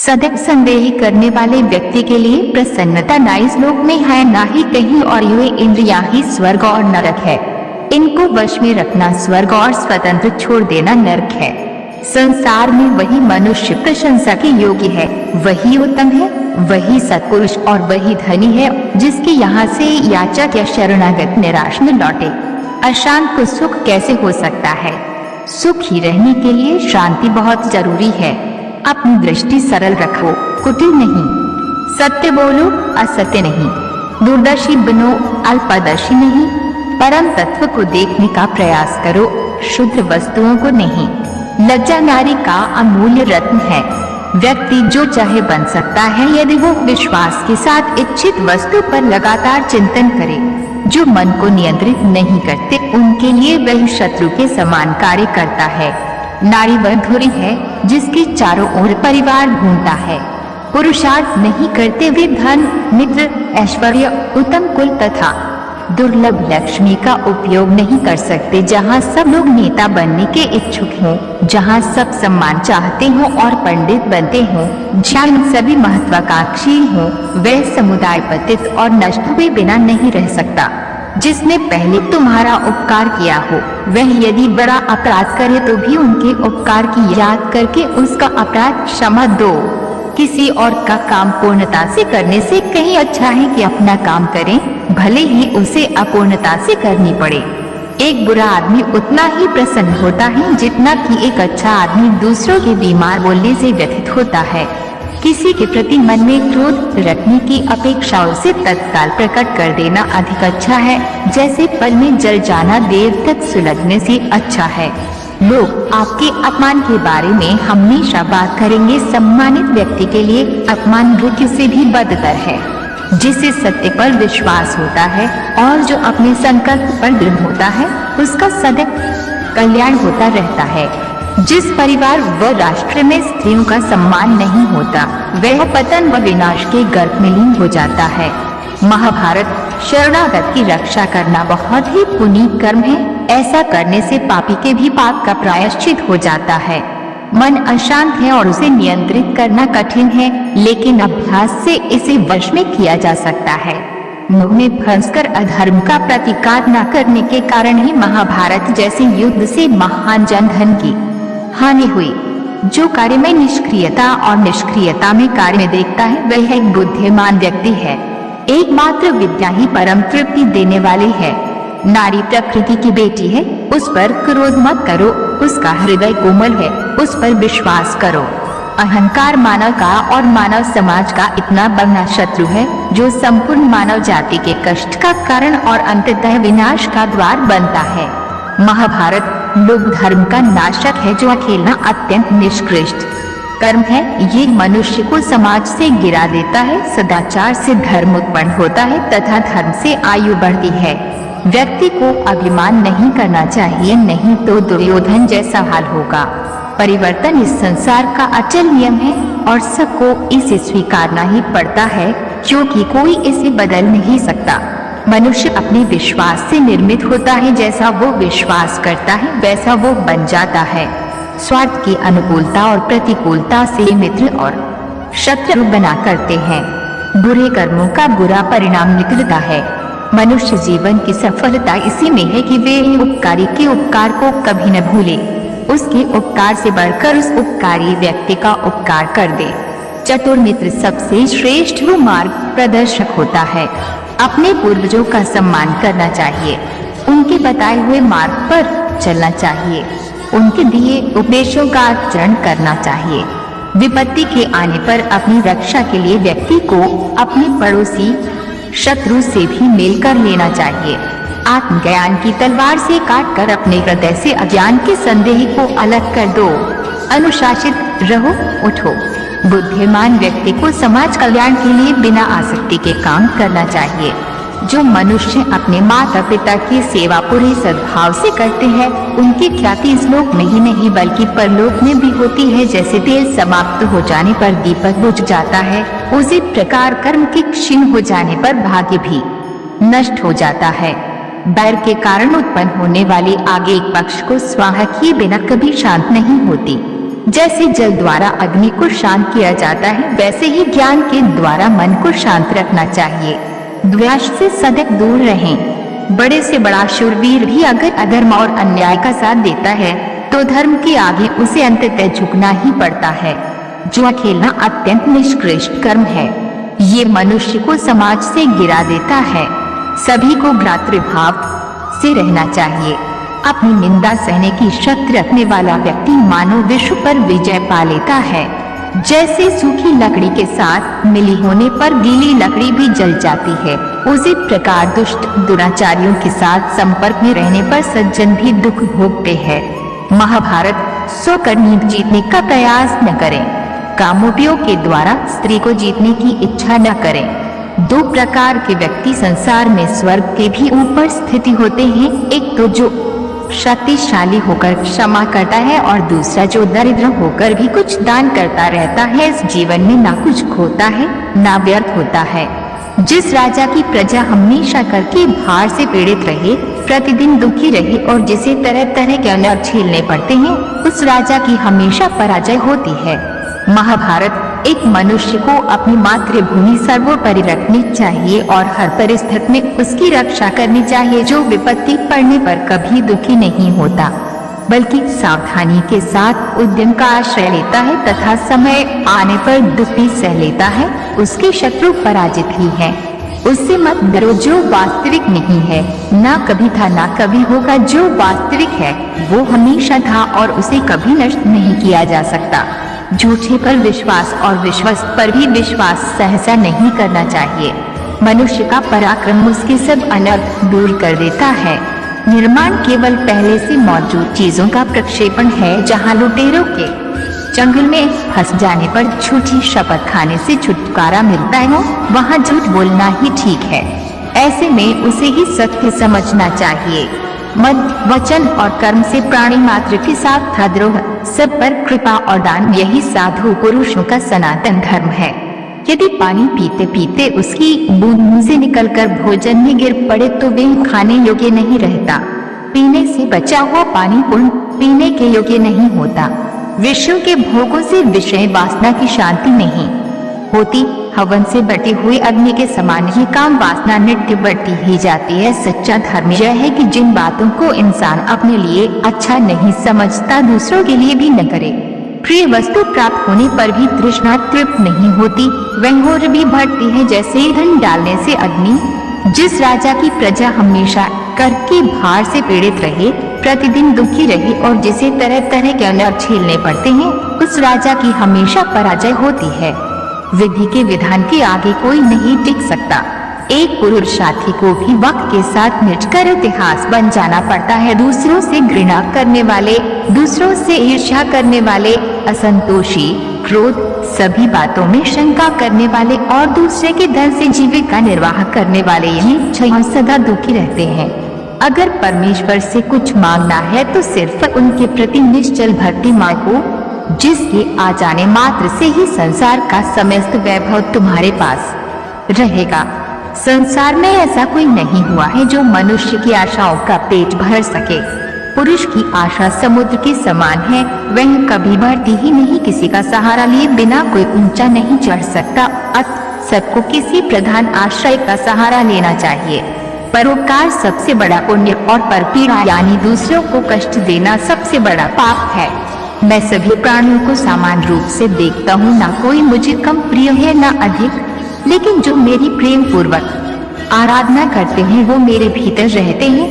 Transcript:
सदैव संदेह करने वाले व्यक्ति के लिए प्रसन्नता ना इस लोक में है ना ही कहीं और, ये इंद्रियां ही स्वर्ग और नरक है। इनको वश में रखना स्वर्ग और स्वतंत्र छोड़ देना नरक है। संसार में वही मनुष्य प्रशंसा के योग्य है, वही उत्तम है, वही सत्पुरुष और वही धनी है जिसके यहाँ से याचक या शरणागत निराश न लौटे। अशांत को सुख कैसे हो सकता है? सुखी रहने के लिए शांति बहुत जरूरी है। अपनी दृष्टि सरल रखो, कुटिल नहीं। सत्य बोलो, असत्य नहीं। दूरदर्शी बनो, अल्पदर्शी नहीं। परम तत्व को देखने का प्रयास करो, शुद्ध वस्तुओं को नहीं। लज्जा नारी का अमूल्य रत्न है। व्यक्ति जो चाहे बन सकता है यदि वो विश्वास के साथ इच्छित वस्तु पर लगातार चिंतन करे। जो मन को नियंत्रित नहीं करते उनके लिए वह शत्रु के समान कार्य करता है। नारी वह धुरी है जिसके चारों ओर परिवार घूमता है। पुरुषार्थ नहीं करते वे धन, मित्र, ऐश्वर्य, उत्तम कुल तथा दुर्लभ लक्ष्मी का उपयोग नहीं कर सकते। जहाँ सब लोग नेता बनने के इच्छुक हों, जहाँ सब सम्मान चाहते हों और पंडित बनते हों, जहाँ सभी महत्वाकांक्षी हों, वह समुदाय पतित और नष्ट हुए बिना नहीं रह सकता। जिसने पहले तुम्हारा उपकार किया हो वह यदि बड़ा अपराध करे तो भी उनके उपकार की याद करके उसका अपराध क्षमा दो। किसी और का काम पूर्णता से करने से कहीं अच्छा है कि अपना काम करें, भले ही उसे अपूर्णता से करनी पड़े। एक बुरा आदमी उतना ही प्रसन्न होता है जितना कि एक अच्छा आदमी दूसरों के बीमार बोलने से व्यथित होता है। किसी के प्रति मन में क्रोध रखने की अपेक्षा उसे तत्काल प्रकट कर देना अधिक अच्छा है, जैसे पल में जल जाना देर तक सुलगने से अच्छा है। लोग आपके अपमान के बारे में हमेशा बात करेंगे। सम्मानित व्यक्ति के लिए अपमान मृत्यु से भी बदतर है। जिसे सत्य पर विश्वास होता है और जो अपने संकल्प पर दृढ़ होता है उसका सदैव कल्याण होता रहता है। जिस परिवार व राष्ट्र में स्त्रियों का सम्मान नहीं होता वह पतन व विनाश के गर्भ में लीन हो जाता है। महाभारत, शरणागत की रक्षा करना बहुत ही पुनीत कर्म है। ऐसा करने से पापी के भी पाप का प्रायश्चित हो जाता है। मन अशांत है और उसे नियंत्रित करना कठिन है, लेकिन अभ्यास से इसे वश में किया जा सकता है। मोह में फंसकर अधर्म का प्रतिकार न करने के कारण ही महाभारत जैसे युद्ध से महान जनधन की हानि हुई। जो कार्य में निष्क्रियता और निष्क्रियता में कार्य में देखता है वह एक बुद्धिमान व्यक्ति है। एकमात्र विद्या ही परम तृप्ति देने वाली है। नारी प्रकृति की बेटी है, उस पर क्रोध मत करो। उसका हृदय कोमल है, उस पर विश्वास करो। अहंकार मानव का और मानव समाज का इतना बड़ा शत्रु है जो संपूर्ण मानव जाति के कष्ट का कारण और अंततः विनाश का द्वार बनता है। महाभारत लोक धर्म का नाशक है जो खेलना अत्यंत निष्कृष्ट कर्म है। ये मनुष्य को समाज से गिरा देता है। सदाचार से धर्म उत्पन्न होता है तथा धर्म से आयु बढ़ती है। व्यक्ति को अभिमान नहीं करना चाहिए, नहीं तो दुर्योधन जैसा हाल होगा। परिवर्तन इस संसार का अचल नियम है और सबको इसे स्वीकारना ही पड़ता है, क्योंकि कोई इसे बदल नहीं सकता। मनुष्य अपने विश्वास से निर्मित होता है। जैसा वो विश्वास करता है वैसा वो बन जाता है। स्वार्थ की अनुकूलता और प्रतिकूलता से मित्र और शत्रु बना करते हैं। बुरे कर्मों का बुरा परिणाम निकलता है। मनुष्य जीवन की सफलता इसी में है कि वे उपकारी के उपकार को कभी न भूले, उसके उपकार से बढ़कर उस उपकारी व्यक्ति का उपकार कर दे। चतुर मित्र सबसे श्रेष्ठ वो मार्ग प्रदर्शक होता है। अपने पूर्वजों का सम्मान करना चाहिए, उनके बताए हुए मार्ग पर चलना चाहिए, उनके दिए उपदेशों का आचरण करना चाहिए। विपत्ति के आने पर अपनी रक्षा के लिए व्यक्ति को अपने पड़ोसी शत्रु से भी मेल कर लेना चाहिए। आत्मज्ञान की तलवार से काटकर अपने हृदय से अज्ञान के संदेह को अलग कर दो। अनुशासित रहो, उठो। बुद्धिमान व्यक्ति को समाज कल्याण के लिए बिना आसक्ति के काम करना चाहिए। जो मनुष्य अपने माता पिता की सेवा पूरे सद्भाव से करते हैं उनकी ख्याति इस लोक में ही नहीं बल्कि परलोक में भी होती है। जैसे तेल समाप्त हो जाने पर दीपक बुझ जाता है, उसी प्रकार कर्म के क्षीण हो जाने पर भाग्य भी नष्ट हो जाता है। बैर के कारण उत्पन्न होने वाली आग एक पक्ष को स्वाहा किए बिना कभी शांत नहीं होती। जैसे जल द्वारा अग्नि को शांत किया जाता है, वैसे ही ज्ञान के द्वारा मन को शांत रखना चाहिए। द्वेष से सदैव दूर रहें। बड़े से बड़ा शूरवीर भी अगर अधर्म और अन्याय का साथ देता है तो धर्म के आगे उसे अंततः झुकना ही पड़ता है। जुआ खेलना अत्यंत निष्कृष्ट कर्म है। ये मनुष्य को समाज से गिरा देता है। सभी को भ्रातृभाव से रहना चाहिए। अपनी निंदा सहने की शक्ति रखने वाला व्यक्ति मानव विश्व पर विजय पा लेता है। जैसे सूखी लकड़ी के साथ मिली होने पर गीली लकड़ी भी जल जाती है, उसी प्रकार दुष्ट दुराचारियों के साथ संपर्क में रहने पर सज्जन भी दुख भोगते हैं। महाभारत। सोकर नींद जीतने का प्रयास न करें। कामोपयोग के द्वारा स्त्री को जीतने की इच्छा न करें। दो प्रकार के व्यक्ति संसार में स्वर्ग के भी ऊपर स्थिति होते हैं। एक तो जो शक्तिशाली होकर क्षमा करता है और दूसरा जो दरिद्र होकर भी कुछ दान करता रहता है। इस जीवन में ना कुछ खोता है ना व्यर्थ होता है। जिस राजा की प्रजा हमेशा कर के भार से पीड़ित रहे, प्रतिदिन दुखी रहे और जिसे तरह तरह के अनर्थ झेलने पड़ते हैं, उस राजा की हमेशा पराजय होती है। महाभारत। एक मनुष्य को अपनी मातृभूमि सर्वोपरि रखनी चाहिए और हर परिस्थिति में उसकी रक्षा करनी चाहिए। जो विपत्ति पड़ने पर कभी दुखी नहीं होता, बल्कि सावधानी के साथ उद्यम का आश्रय लेता है तथा समय आने पर दुख भी सह लेता है, उसके शत्रु पराजित ही है। उससे मत डरो जो वास्तविक नहीं है। ना कभी था ना कभी होगा। जो वास्तविक है वो हमेशा था और उसे कभी नष्ट नहीं किया जा सकता। झूठे पर विश्वास और विश्वास पर भी विश्वास सहसा नहीं करना चाहिए। मनुष्य का पराक्रम उसके सब अनर्थ दूर कर देता है। निर्माण केवल पहले से मौजूद चीजों का प्रक्षेपण है। जहाँ लुटेरों के जंगल में फंस जाने पर झूठी शपथ खाने से छुटकारा मिलता है, वहाँ झूठ बोलना ही ठीक है। ऐसे में उसे ही सत्य समझना चाहिए। मद, वचन और कर्म से प्राणी मात्र के साथ था द्रोह, सब पर कृपा और दान, यही साधु पुरुषों का सनातन धर्म है। यदि पानी पीते पीते उसकी बूंद मुंह से निकलकर भोजन में गिर पड़े तो वह खाने योग्य नहीं रहता। पीने से बचा हुआ पानी पूर्ण पीने के योग्य नहीं होता। विषयों के भोगों से विषय वासना की शांति नहीं होती। हवन से बढ़ती हुई अग्नि के समान ही काम वासना नित्य बढ़ती ही जाती है। सच्चा धर्म यह है कि जिन बातों को इंसान अपने लिए अच्छा नहीं समझता, दूसरों के लिए भी न करे। प्रिय वस्तु प्राप्त होने पर भी तृष्णा तृप्त नहीं होती, वह और भी बढ़ती है जैसे ईंधन डालने से अग्नि। जिस राजा की प्रजा हमेशा कर के भार से पीड़ित रहे, प्रतिदिन दुखी रहे और जिसे तरह तरह के अनर्थ झेलने पड़ते हैं, उस राजा की हमेशा पराजय होती है। विधि के विधान के आगे कोई नहीं टिक सकता। एक पुरुषार्थी को भी वक्त के साथ मिटकर इतिहास बन जाना पड़ता है। दूसरों से घृणा करने वाले, दूसरों से ईर्ष्या करने वाले, असंतोषी, क्रोध, सभी बातों में शंका करने वाले और दूसरे के धन से जीविका निर्वाह करने वाले यही क्षण सदा दुखी रहते हैं। अगर परमेश्वर से कुछ मांगना है तो सिर्फ उनके प्रति निश्चल भक्ति मांगो, जिसके आ जाने मात्र से ही संसार का समस्त वैभव तुम्हारे पास रहेगा। संसार में ऐसा कोई नहीं हुआ है जो मनुष्य की आशाओं का पेट भर सके। पुरुष की आशा समुद्र के समान है, वह कभी बढ़ती ही नहीं। किसी का सहारा लिए बिना कोई ऊंचा नहीं चढ़ सकता। अतः सबको किसी प्रधान आश्रय का सहारा लेना चाहिए। परोपकार सबसे बड़ा पुण्य और परपीड़ा यानी दूसरों को कष्ट देना सबसे बड़ा पाप है। मैं सभी प्राणियों को समान रूप से देखता हूँ, ना कोई मुझे कम प्रिय है ना अधिक, लेकिन जो मेरी प्रेम पूर्वक आराधना करते हैं वो मेरे भीतर रहते हैं।